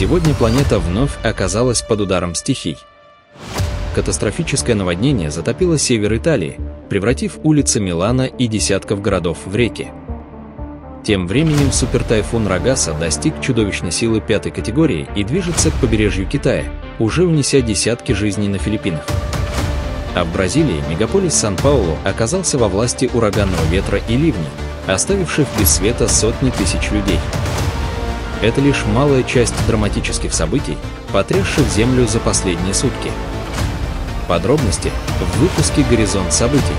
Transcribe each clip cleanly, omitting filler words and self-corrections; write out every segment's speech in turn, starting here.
Сегодня планета вновь оказалась под ударом стихий. Катастрофическое наводнение затопило север Италии, превратив улицы Милана и десятков городов в реки. Тем временем супертайфун Рагаса достиг чудовищной силы 5-й категории и движется к побережью Китая, уже унеся десятки жизней на Филиппинах. А в Бразилии мегаполис Сан-Паулу оказался во власти ураганного ветра и ливней, оставивших без света сотни тысяч людей. Это лишь малая часть драматических событий, потрясших Землю за последние сутки. Подробности в выпуске «Горизонт событий».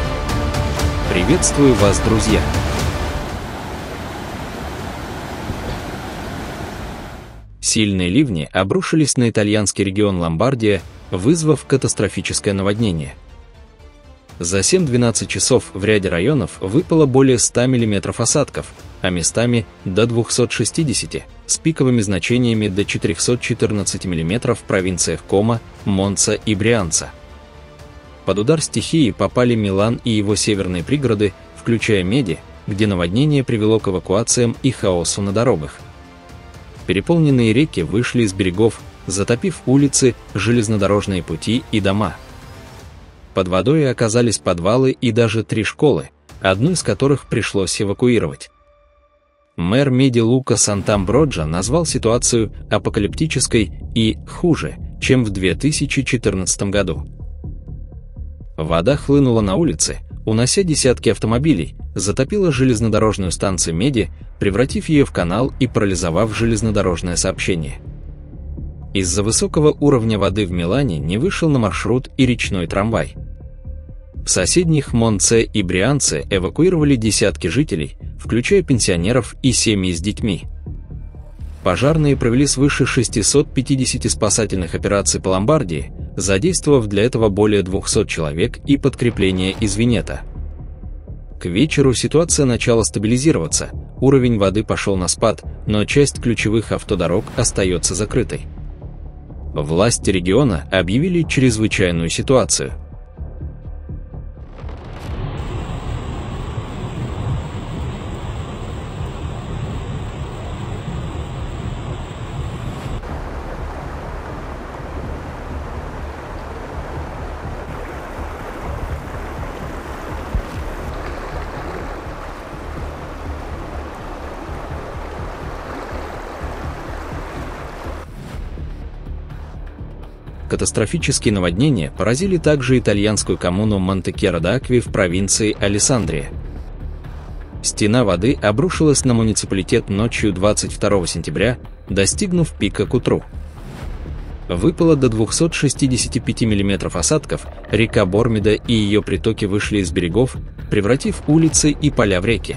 Приветствую вас, друзья! Сильные ливни обрушились на итальянский регион Ломбардия, вызвав катастрофическое наводнение. За 7-12 часов в ряде районов выпало более 100 мм осадков, а местами до 260, с пиковыми значениями до 414 мм в провинциях Комо, Монца и Брианца. Под удар стихии попали Милан и его северные пригороды, включая Меди, где наводнение привело к эвакуациям и хаосу на дорогах. Переполненные реки вышли из берегов, затопив улицы, железнодорожные пути и дома. Под водой оказались подвалы и даже 3 школы, одну из которых пришлось эвакуировать. Мэр Меди Лука Сантамброджа назвал ситуацию апокалиптической и хуже, чем в 2014 году. Вода хлынула на улицы, унося десятки автомобилей, затопила железнодорожную станцию Меди, превратив ее в канал и парализовав железнодорожное сообщение. Из-за высокого уровня воды в Милане не вышел на маршрут и речной трамвай. В соседних Монце и Брианце эвакуировали десятки жителей, включая пенсионеров и семьи с детьми. Пожарные провели свыше 650 спасательных операций по Ломбардии, задействовав для этого более 200 человек и подкрепление из Венето. К вечеру ситуация начала стабилизироваться, уровень воды пошел на спад, но часть ключевых автодорог остается закрытой. Власти региона объявили чрезвычайную ситуацию. Катастрофические наводнения поразили также итальянскую коммуну Монтекьеро-д'Акви в провинции Алессандрия. Стена воды обрушилась на муниципалитет ночью 22 сентября, достигнув пика к утру. Выпало до 265 мм осадков, река Бормида и ее притоки вышли из берегов, превратив улицы и поля в реки.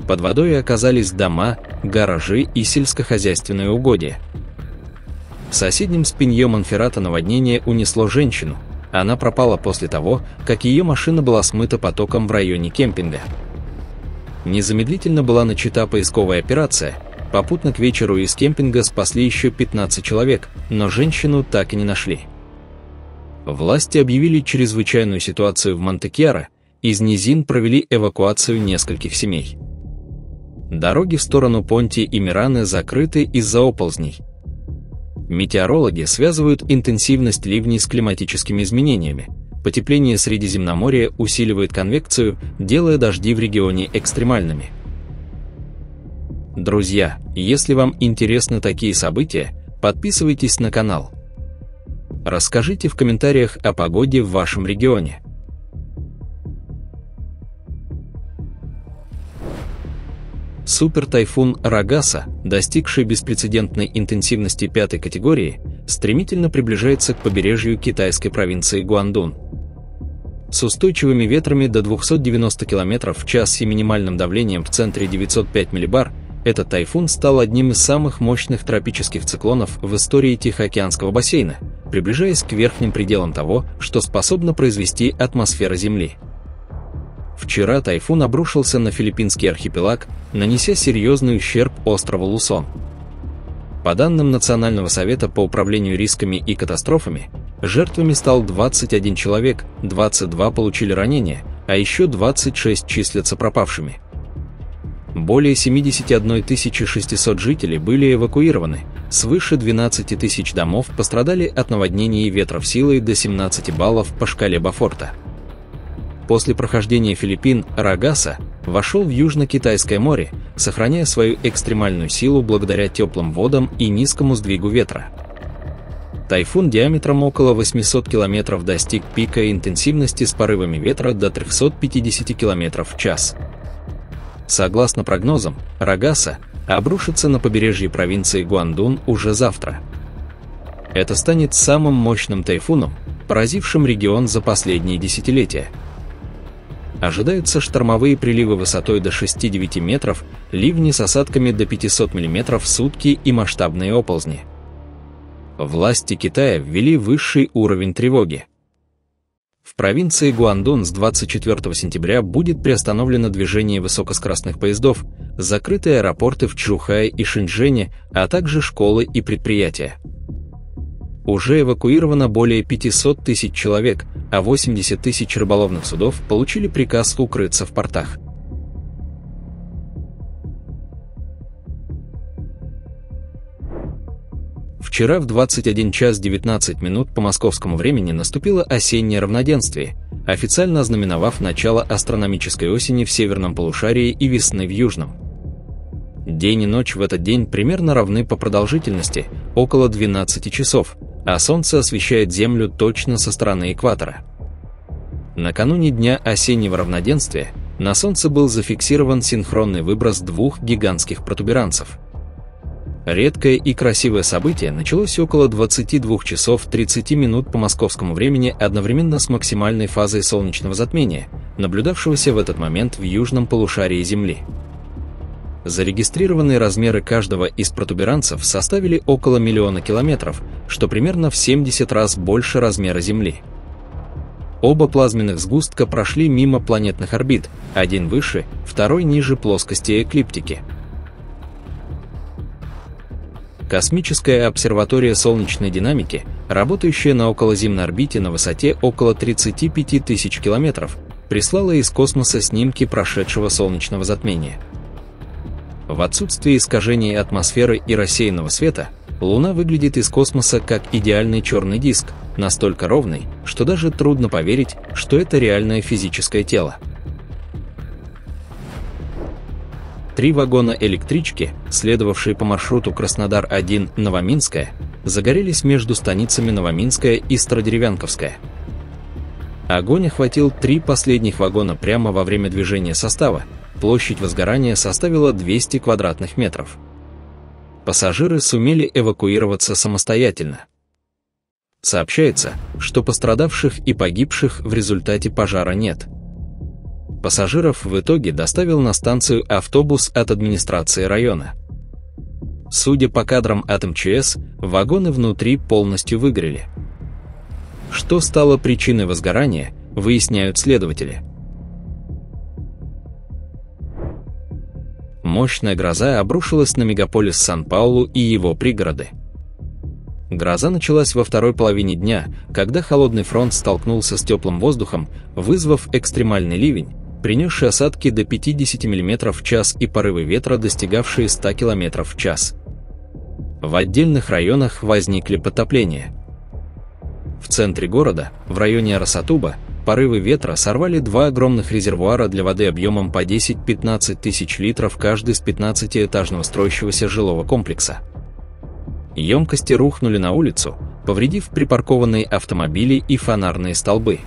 Под водой оказались дома, гаражи и сельскохозяйственные угодья. В соседнем Спиньо Монферрато наводнение унесло женщину. Она пропала после того, как ее машина была смыта потоком в районе кемпинга. Незамедлительно была начата поисковая операция. Попутно к вечеру из кемпинга спасли еще 15 человек, но женщину так и не нашли. Власти объявили чрезвычайную ситуацию в Монтекьяро, из низин провели эвакуацию нескольких семей. Дороги в сторону Понти и Мираны закрыты из-за оползней. Метеорологи связывают интенсивность ливней с климатическими изменениями. Потепление Средиземноморья усиливает конвекцию, делая дожди в регионе экстремальными. Друзья, если вам интересны такие события, подписывайтесь на канал. Расскажите в комментариях о погоде в вашем регионе. Супертайфун Рагаса, достигший беспрецедентной интенсивности 5-й категории, стремительно приближается к побережью китайской провинции Гуандун. С устойчивыми ветрами до 290 км в час и минимальным давлением в центре 905 миллибар, этот тайфун стал одним из самых мощных тропических циклонов в истории Тихоокеанского бассейна, приближаясь к верхним пределам того, что способна произвести атмосфера Земли. Вчера тайфун обрушился на филиппинский архипелаг, нанеся серьезный ущерб острову Лусон. По данным Национального совета по управлению рисками и катастрофами, жертвами стал 21 человек, 22 получили ранения, а еще 26 числятся пропавшими. Более 71 600 жителей были эвакуированы, свыше 12 тысяч домов пострадали от наводнений и ветров силой до 17 баллов по шкале Бафорта. После прохождения Филиппин Рогаса вошел в Южно-Китайское море, сохраняя свою экстремальную силу благодаря теплым водам и низкому сдвигу ветра. Тайфун диаметром около 800 км достиг пика интенсивности с порывами ветра до 350 км в час. Согласно прогнозам, Рогаса обрушится на побережье провинции Гуандун уже завтра. Это станет самым мощным тайфуном, поразившим регион за последние десятилетия. Ожидаются штормовые приливы высотой до 6-9 метров, ливни с осадками до 500 мм в сутки и масштабные оползни. Власти Китая ввели высший уровень тревоги. В провинции Гуандун с 24 сентября будет приостановлено движение высокоскоростных поездов, закрыты аэропорты в Чжухае и Шэньчжэне, а также школы и предприятия. Уже эвакуировано более 500 тысяч человек, а 80 тысяч рыболовных судов получили приказ укрыться в портах. Вчера в 21 час 19 минут по московскому времени наступило осеннее равноденствие, официально ознаменовав начало астрономической осени в северном полушарии и весны в южном. День и ночь в этот день примерно равны по продолжительности, около 12 часов, а Солнце освещает Землю точно со стороны экватора. Накануне дня осеннего равноденствия на Солнце был зафиксирован синхронный выброс двух гигантских протуберанцев. Редкое и красивое событие началось около 22 часов 30 минут по московскому времени одновременно с максимальной фазой солнечного затмения, наблюдавшегося в этот момент в южном полушарии Земли. Зарегистрированные размеры каждого из протуберанцев составили около 1 миллиона километров, что примерно в 70 раз больше размера Земли. Оба плазменных сгустка прошли мимо планетных орбит, один выше, второй ниже плоскости эклиптики. Космическая обсерватория солнечной динамики, работающая на околоземной орбите на высоте около 35 тысяч километров, прислала из космоса снимки прошедшего солнечного затмения. В отсутствие искажений атмосферы и рассеянного света, Луна выглядит из космоса как идеальный черный диск, настолько ровный, что даже трудно поверить, что это реальное физическое тело. 3 вагона электрички, следовавшие по маршруту Краснодар-1-Новоминская, загорелись между станицами Новоминская и Стародеревянковская. Огонь охватил 3 последних вагона прямо во время движения состава, площадь возгорания составила 200 квадратных метров. Пассажиры сумели эвакуироваться самостоятельно. Сообщается, что пострадавших и погибших в результате пожара нет. Пассажиров в итоге доставил на станцию автобус от администрации района. Судя по кадрам от МЧС, вагоны внутри полностью выгорели. Что стало причиной возгорания, выясняют следователи. Мощная гроза обрушилась на мегаполис Сан-Паулу и его пригороды. Гроза началась во второй половине дня, когда холодный фронт столкнулся с теплым воздухом, вызвав экстремальный ливень, принесший осадки до 50 мм в час и порывы ветра, достигавшие 100 км в час. В отдельных районах возникли подтопления. В центре города, в районе Арасатуба, порывы ветра сорвали 2 огромных резервуара для воды объемом по 10-15 тысяч литров каждый с 15-этажного строящегося жилого комплекса. Емкости рухнули на улицу, повредив припаркованные автомобили и фонарные столбы.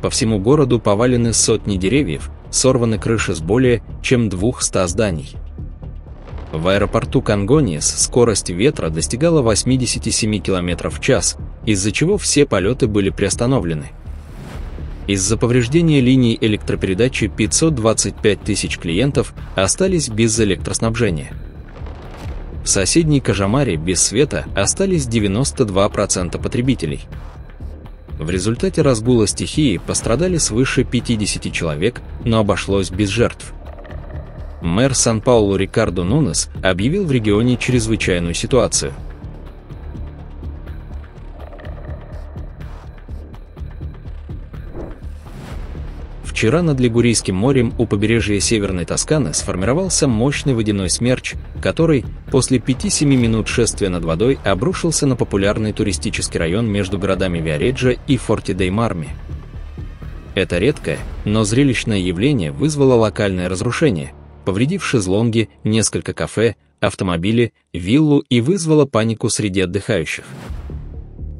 По всему городу повалены сотни деревьев, сорваны крыши с более чем 200 зданий. В аэропорту Конгониес скорость ветра достигала 87 км в час, из-за чего все полеты были приостановлены. Из-за повреждения линий электропередачи 525 тысяч клиентов остались без электроснабжения. В соседней Кажамаре без света остались 92% потребителей. В результате разгула стихии пострадали свыше 50 человек, но обошлось без жертв. Мэр Сан-Паулу Рикардо Нунес объявил в регионе чрезвычайную ситуацию. В Вчера над Лигурийским морем у побережья Северной Тосканы сформировался мощный водяной смерч, который после 5-7 минут шествия над водой обрушился на популярный туристический район между городами Виареджо и Форти-дей-Марми. Это редкое, но зрелищное явление вызвало локальное разрушение, повредив шезлонги, несколько кафе, автомобили, виллу и вызвало панику среди отдыхающих.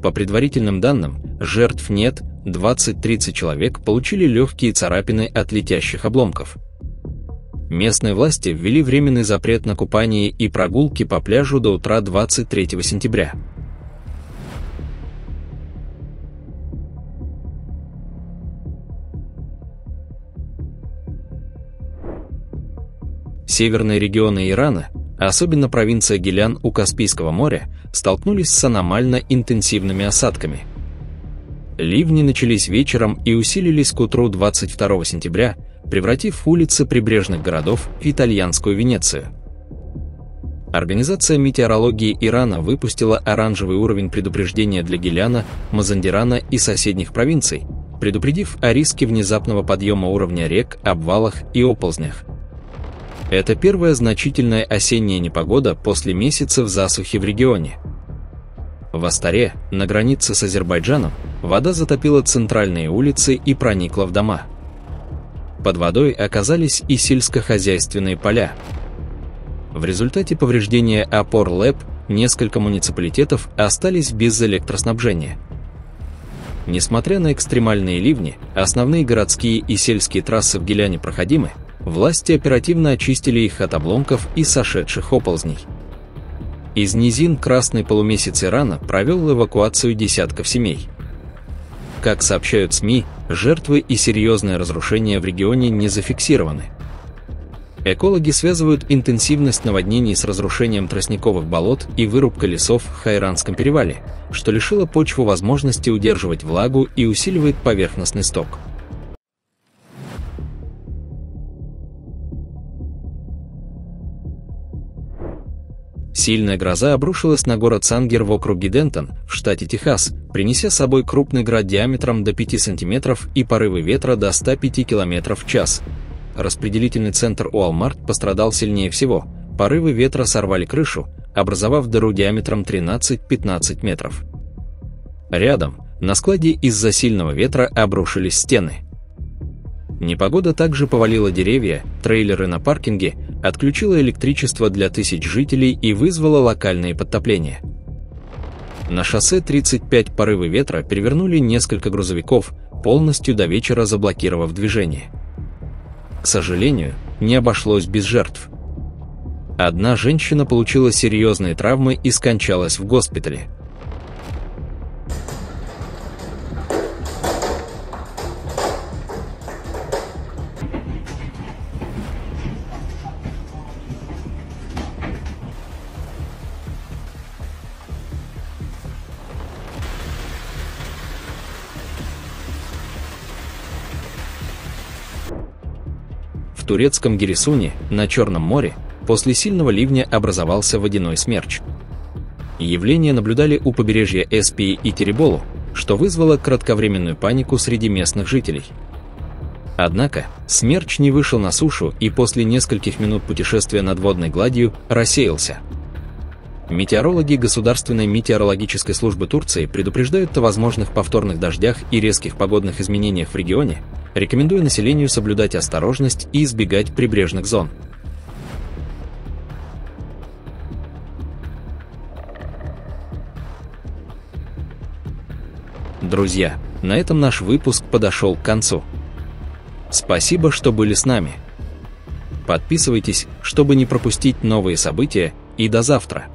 По предварительным данным, жертв нет, 20-30 человек получили легкие царапины от летящих обломков. Местные власти ввели временный запрет на купание и прогулки по пляжу до утра 23 сентября. Северные регионы Ирана, особенно провинция Гилян у Каспийского моря, столкнулись с аномально интенсивными осадками. Ливни начались вечером и усилились к утру 22 сентября, превратив улицы прибрежных городов в итальянскую Венецию. Организация метеорологии Ирана выпустила оранжевый уровень предупреждения для Гиляна, Мазандирана и соседних провинций, предупредив о риске внезапного подъема уровня рек, обвалах и оползнях. Это первая значительная осенняя непогода после месяцев засухи в регионе. В Астаре, на границе с Азербайджаном, вода затопила центральные улицы и проникла в дома. Под водой оказались и сельскохозяйственные поля. В результате повреждения опор ЛЭП несколько муниципалитетов остались без электроснабжения. Несмотря на экстремальные ливни, основные городские и сельские трассы в Гиляне проходимы, власти оперативно очистили их от обломков и сошедших оползней. Из низин Красный полумесяц Ирана провел эвакуацию десятков семей. Как сообщают СМИ, жертвы и серьезные разрушения в регионе не зафиксированы. Экологи связывают интенсивность наводнений с разрушением тростниковых болот и вырубкой лесов в Хайранском перевале, что лишило почву возможности удерживать влагу и усиливает поверхностный сток. Сильная гроза обрушилась на город Сангер в округе Дентон, в штате Техас, принеся с собой крупный град диаметром до 5 сантиметров и порывы ветра до 105 км в час. Распределительный центр Уолмарт пострадал сильнее всего. Порывы ветра сорвали крышу, образовав дыру диаметром 13-15 метров. Рядом, на складе из-за сильного ветра обрушились стены. Непогода также повалила деревья, трейлеры на паркинге, отключила электричество для тысяч жителей и вызвала локальные подтопления. На шоссе 35 порывы ветра перевернули несколько грузовиков, полностью до вечера заблокировав движение. К сожалению, не обошлось без жертв. Одна женщина получила серьезные травмы и скончалась в госпитале. В турецком Гирисуне, на Черном море, после сильного ливня образовался водяной смерч. Явление наблюдали у побережья Эспии и Тереболу, что вызвало кратковременную панику среди местных жителей. Однако, смерч не вышел на сушу и после нескольких минут путешествия над водной гладью рассеялся. Метеорологи Государственной метеорологической службы Турции предупреждают о возможных повторных дождях и резких погодных изменениях в регионе, рекомендуя населению соблюдать осторожность и избегать прибрежных зон. Друзья, на этом наш выпуск подошел к концу. Спасибо, что были с нами. Подписывайтесь, чтобы не пропустить новые события, и до завтра.